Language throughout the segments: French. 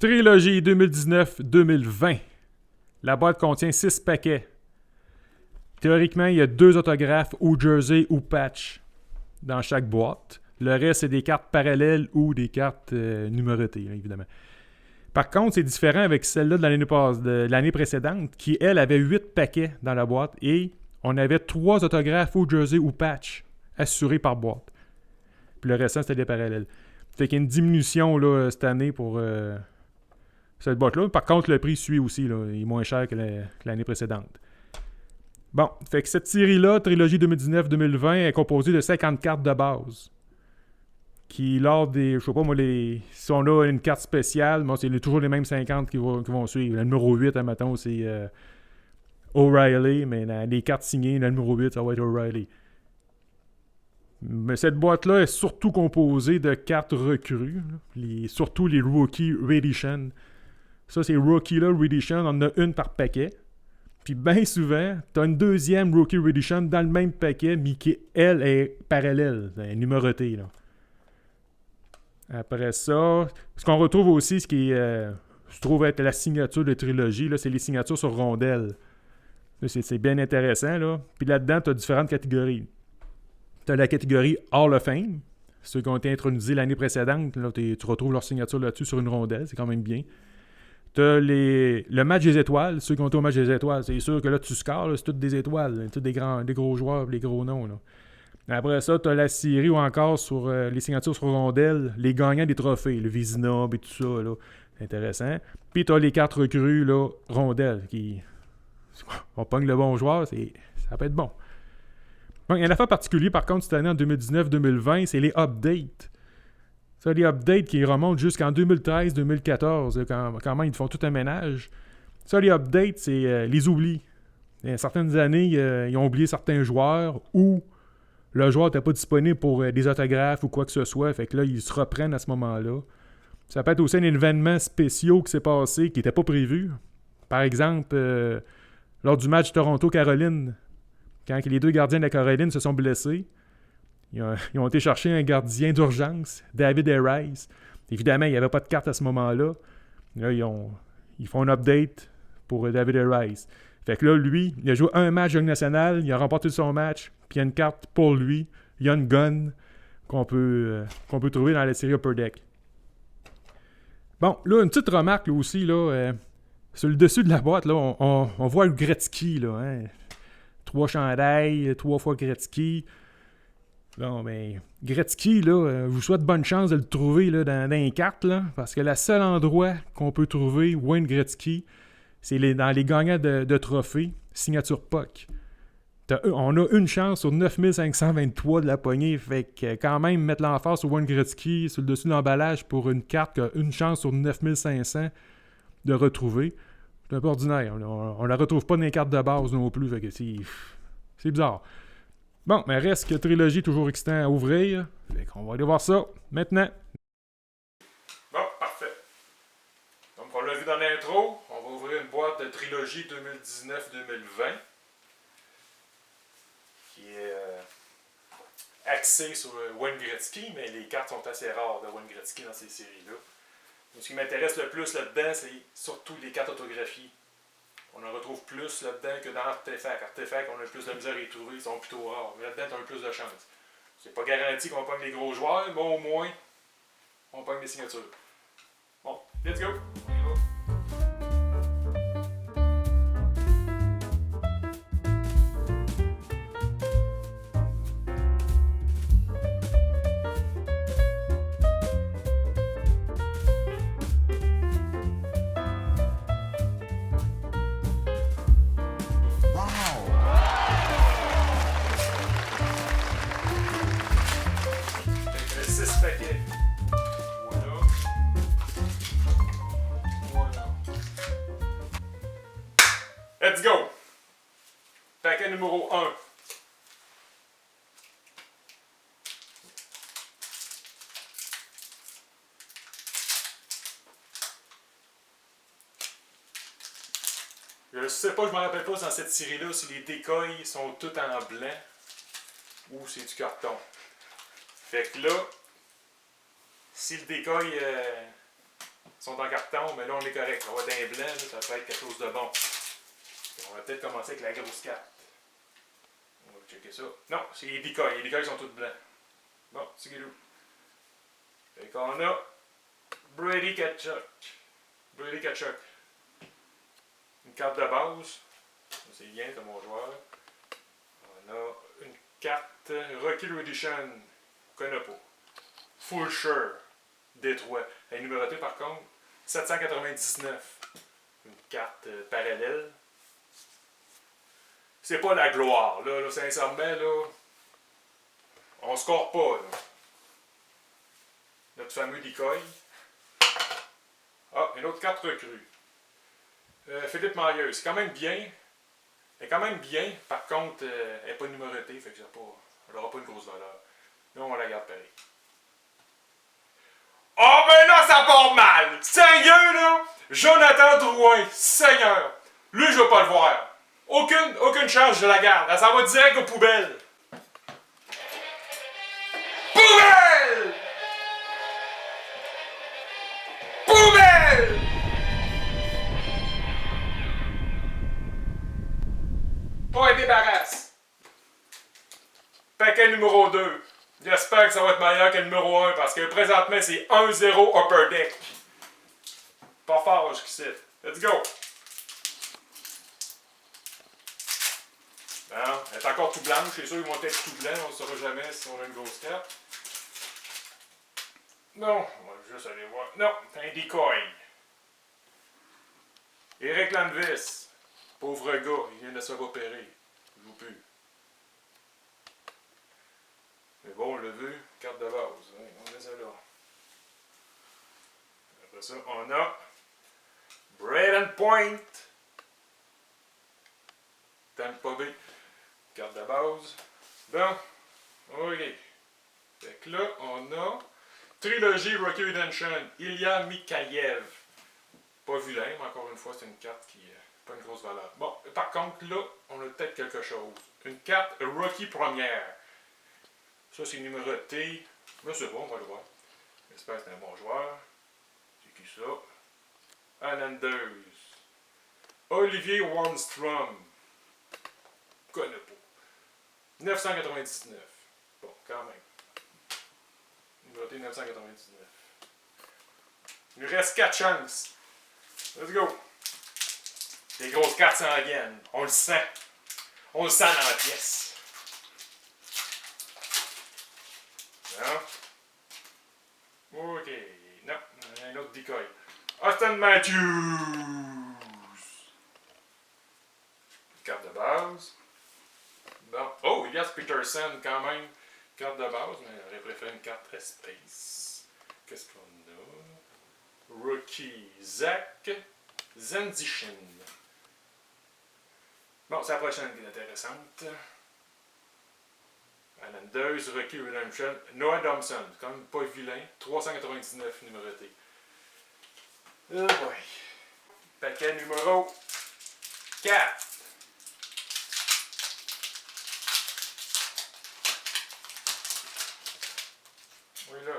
Trilogie 2019-2020. La boîte contient 6 paquets. Théoriquement, il y a 2 autographes ou jersey ou patch dans chaque boîte. Le reste, c'est des cartes parallèles ou des cartes numérotées, évidemment. Par contre, c'est différent avec celle-là de l'année précédente, qui, elle, avait 8 paquets dans la boîte et on avait 3 autographes ou jersey ou patch assurés par boîte. Puis le restant, c'était des parallèles. Fait qu'il y a une diminution là, cette année pour cette boîte-là. Par contre, le prix suit aussi. Là. Il est moins cher que l'année précédente. Bon, fait que cette série-là, Trilogie 2019-2020, est composée de 50 cartes de base. Qui, lors des, je sais pas moi, si on a une carte spéciale, bon, c'est toujours les mêmes 50 qui vont suivre. Le numéro 8, admettons, c'est O'Reilly, mais les cartes signées, le numéro 8, ça va être O'Reilly. Mais cette boîte-là est surtout composée de cartes recrues, surtout les Rookie Edition. Ça, c'est Rookie-là, Edition, on en a une par paquet. Puis bien souvent, tu as une deuxième Rookie Edition dans le même paquet, mais qui, elle, est parallèle, elle est numérotée. Là. Après ça, ce qu'on retrouve aussi, ce qui se trouve être la signature de trilogie, là, c'est les signatures sur rondelles. Là, c'est bien intéressant. Là. Puis là-dedans, tu as différentes catégories. Tu as la catégorie Hall of Fame, ceux qui ont été intronisés l'année précédente. Là, tu retrouves leur signature là-dessus sur une rondelle, c'est quand même bien. Tu as le match des étoiles, ceux qui ont été au match des étoiles. C'est sûr que là, tu scores, là, c'est toutes des étoiles, tous des gros joueurs, des gros noms. Là. Après ça, tu as la série ou encore sur les signatures sur rondelles, les gagnants des trophées, le Vizina et tout ça. Là. C'est intéressant. Puis tu as les cartes recrues, là, rondelles, qui. On pogne le bon joueur, ça peut être bon. Bon, il y a un affaire particulier, par contre, cette année, en 2019-2020, c'est les updates. Ça, les updates qui remontent jusqu'en 2013-2014, quand même, ils font tout un ménage. Ça, les updates, c'est les oublis. Il y a certaines années, ils ont oublié certains joueurs ou le joueur n'était pas disponible pour des autographes ou quoi que ce soit. Fait que là, ils se reprennent à ce moment-là. Ça peut être aussi un événement spécial qui s'est passé, qui n'était pas prévu. Par exemple, lors du match Toronto-Caroline, quand les 2 gardiens de la Caroline se sont blessés, ils ont été chercher un gardien d'urgence, David Rice. Évidemment, il n'y avait pas de carte à ce moment-là. Là, ils font un update pour David Rice. Fait que là, lui, il a joué un match de Ligue nationale, il a remporté son match, puis il y a une carte pour lui. Il y a une gun qu'on peut trouver dans la série Upper Deck. Bon, là, une petite remarque là, aussi, là, sur le dessus de la boîte, là, on voit le Gretzky, là, hein? 3 chandails, 3 fois Gretzky. Bon, ben, Gretzky, là, je vous souhaite bonne chance de le trouver là, dans les cartes, là, parce que le seul endroit qu'on peut trouver Wayne Gretzky, c'est dans les gagnants de trophées, signature POC. On a une chance sur 9523 de la poignée, fait que quand même mettre l'emphase sur Wayne Gretzky sur le dessus de l'emballage pour une carte qui a une chance sur 9500 de retrouver, c'est un peu ordinaire. On la retrouve pas dans les cartes de base non plus, fait que c'est bizarre. Bon, mais reste que Trilogie toujours excitant à ouvrir. Fait qu'on va aller voir ça maintenant. Bon, parfait. Donc, on l'a vu dans l'intro. On va ouvrir une boîte de Trilogie 2019-2020 qui est axée sur Wayne Gretzky, mais les cartes sont assez rares de Wayne Gretzky dans ces séries-là. Donc, ce qui m'intéresse le plus là-dedans, c'est surtout les cartes autographiées. On en retrouve plus là-dedans que dans Artefact. Artefact, on a plus de misère à y trouver, ils sont plutôt rares. Mais là-dedans, on a plus de chance. C'est pas garanti qu'on pogne les gros joueurs, mais au moins, on pogne les signatures. Bon, let's go! On y va. Let's go! Paquet numéro 1. Je sais pas, je me rappelle pas dans cette série-là si les décoils sont tous en blanc ou c'est du carton. Fait que là, si le décoil sont en carton, mais là, on est correct. Ça va être un blanc, là, ça peut être quelque chose de bon. Et on va peut-être commencer avec la grosse carte. On va checker ça. Non, c'est les decoys. Les decoys sont tous blancs. Bon, c'est guilou. Fait qu'on a Brady Kachuk. Brady Kachuk. Une carte de base. C'est bien, c'est mon joueur. On a une carte Rookie Edition. Je connais pas. Fulcher. Détroit. Elle est numérotée par contre. 799. Une carte parallèle. C'est pas la gloire. Là, sincèrement, là, on score pas. Là. Notre fameux decoy. Ah, une autre carte recrue. Philippe Myers. C'est quand même bien. Elle est quand même bien. Par contre, elle n'est pas numérotée. Fait que elle n'aura pas une grosse valeur. Mais on la garde pareil. Oh ben non, ça part mal! Sérieux là? Jonathan Drouin, Seigneur! Lui, je veux pas le voir. Aucune chance, je la garde. Elle s'en va direct aux poubelles. Poubelle! Poubelle! Pas un débarrasse. Paquet numéro 2. J'espère que ça va être meilleur que le numéro 1 parce que présentement c'est 1-0 upper deck. Pas fort jusqu'ici. Let's go! Non, elle est encore tout blanche, c'est sûr qu'ils vont être tout blancs, on ne saura jamais si on a une grosse carte. Non, on va juste aller voir. Non, c'est un decoy. Eric Landvis. Pauvre gars, il vient de se faire opérer. Il joue plus. Mais bon, on l'a vu, carte de base. Hein, on met ça là. Après ça, on a Braden Point. Tampa Bay. Carte de base. Bon, ok. Fait que là, on a Trilogy Rookie Redemption. Ilya Mikhaïev. Pas vilain, mais encore une fois, c'est une carte qui n'a pas une grosse valeur. Bon, par contre, là, on a peut-être quelque chose. Une carte Rookie première. Ça, c'est numéroté. Mais c'est bon, on va le voir. J'espère que c'est un bon joueur. C'est qui ça? Islanders. Olivier Warnstrom. Je connais pas. 999. Bon, quand même. Numéroté 999. Il nous reste 4 chances. Let's go. Les grosses cartes s'en viennent. On le sent. On le sent dans la pièce. Non. Ok. Non. Un autre decoy. Austin Matthews. Carte de base. Bon. Oh, Elias Peterson quand même. Carte de base, mais j'aurais préféré une carte Space. Qu'est-ce qu'on a? Rookie Zach Zendichin. Bon, c'est la prochaine qui est intéressante. Islanders, Rookie Redemption. Noah Thompson, quand même pas vilain. 399 numéroté. Oh boy. Paquet numéro 4. Oui, là.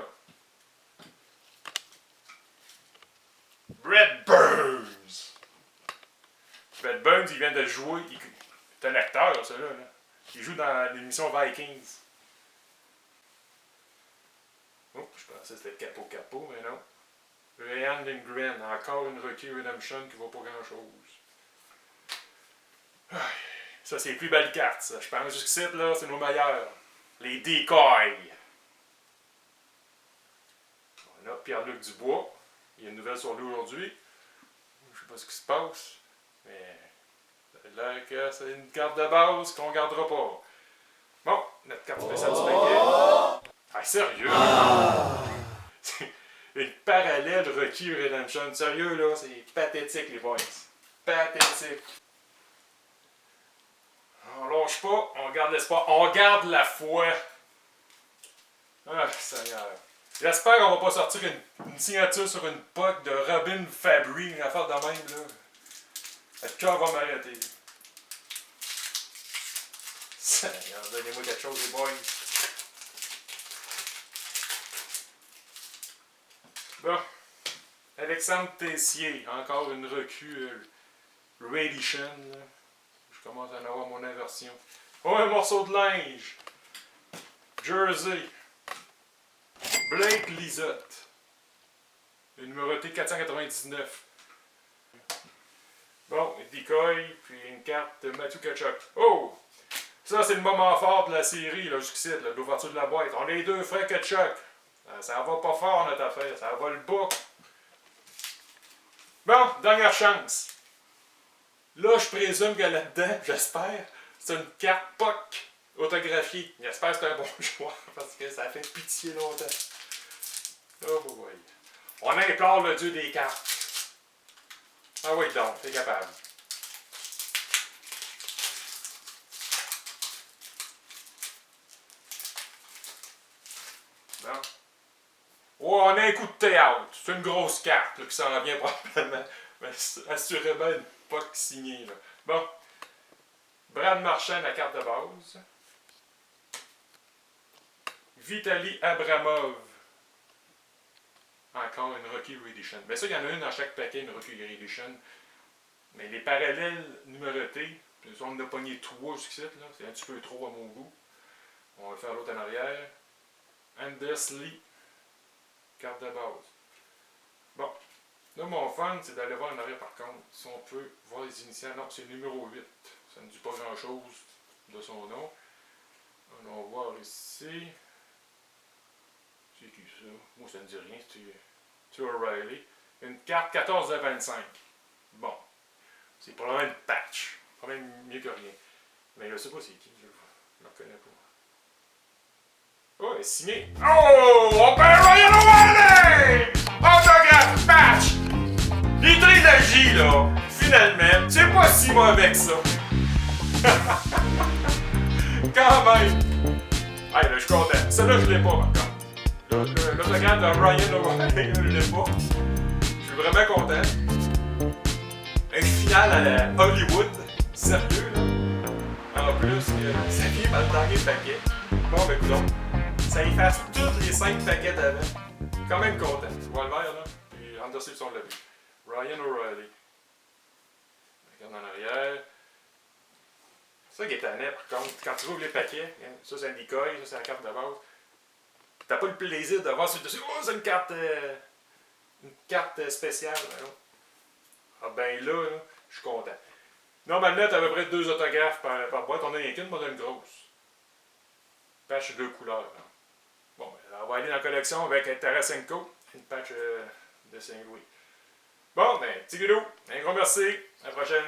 Brett Burns. Brett Burns, il vient de jouer. Il est un acteur, ça, là. Il joue dans l'émission Vikings. Oh, je pensais que c'était Capo, mais non. Ryan Lindgren, encore une Rookie Redemption qui vaut pas grand chose. Ça, c'est les plus belles cartes, ça. Je pense jusqu'ici, là, c'est nos meilleurs. Les decoys. On a Pierre-Luc Dubois. Il y a une nouvelle sur lui aujourd'hui. Je sais pas ce qui se passe, mais ça a l'air que c'est une carte de base qu'on gardera pas. Bon, notre carte spéciale du paquet. Ah, sérieux? C'est une parallèle Rookie Redemption. Sérieux, là, c'est pathétique, les boys. Pathétique. On lâche pas, on garde l'espoir, on garde la foi. Ah, Seigneur. J'espère qu'on va pas sortir une signature sur une puck de Robin Fabry, une affaire de même, là. Le cœur va m'arrêter. Seigneur, donnez-moi quelque chose, les boys. Bon. Alexandre Tessier, encore une recrue Radiation. Je commence à en avoir mon aversion. Oh, un morceau de linge. Jersey. Blake Lizotte. Le numéroté 499. Bon, decoy, puis une carte de Matthew Tkachuk. Oh! Ça, c'est le moment fort de la série, là, jusqu'ici, de l'ouverture de la boîte. On est deux frères Tkachuk. Ça va pas fort, notre affaire. Ça va le bas. Bon, dernière chance. Là, je présume que là-dedans, j'espère, c'est une carte POC autographiée. J'espère que c'est un bon choix, parce que ça fait pitié longtemps. Oh boy. On implore le dieu des cartes. Ah oui, donc, t'es capable. Bon. Oh, on a un coup de théâtre. C'est une grosse carte là, qui s'en vient probablement. Mais assurément une POC signée. Là. Bon. Brad Marchand, la carte de base. Vitaly Abramov. Encore une Rookie Edition. Mais ça, il y en a une dans chaque paquet, une Rookie Edition. Mais les parallèles numérotés, on en a pogné 3 jusqu'ici, là. C'est un petit peu trop à mon goût. On va faire l'autre en arrière. Anders Lee. Carte de base. Bon. Là, mon fun, c'est d'aller voir en arrière par contre. Si on peut voir les initiales. Non, c'est le numéro 8. Ça ne dit pas grand chose de son nom. On va voir ici. C'est qui ça? Moi, ça ne dit rien. C'est O'Reilly. Une carte 14 de 25. Bon. C'est probablement une patch. Probablement mieux que rien. Mais je ne sais pas c'est qui. Je ne le reconnais pas. Oh, elle est signée. Oh! On perd Ryan O'Reilly! Autographe patch! Les trilogies, là, finalement, c'est pas si mauvais que ça. Quand même. Hey, là, je suis content. Celle-là, je l'ai pas, par contre. L'autographe de Ryan O'Reilly, je l'ai pas. Je suis vraiment content. Un final à la Hollywood. Sérieux, là. En plus, ça vient par le dernier paquet. Bon, ben, écoute, ça efface tous les 5 paquets d'avant. Quand même content. Tu vois le vert, là? Puis Anderson, on l'a vu. Ryan O'Reilly. Regarde en arrière. C'est ça qui est tannant, par contre. Quand tu ouvres les paquets, ça c'est un decoy, ça c'est la carte de base. T'as pas le plaisir de voir sur le dessus. Oh, c'est une carte spéciale. Là. Ah ben là, je suis content. Normalement, t'as à peu près 2 autographes par boîte. On a rien qu'une, mais on a une grosse. Patch 2 couleurs. Là. Bon, ben, on va aller dans la collection avec Tarasenko. Une patch de Saint-Louis. Bon, ben, petit guidou, un gros merci. À la prochaine.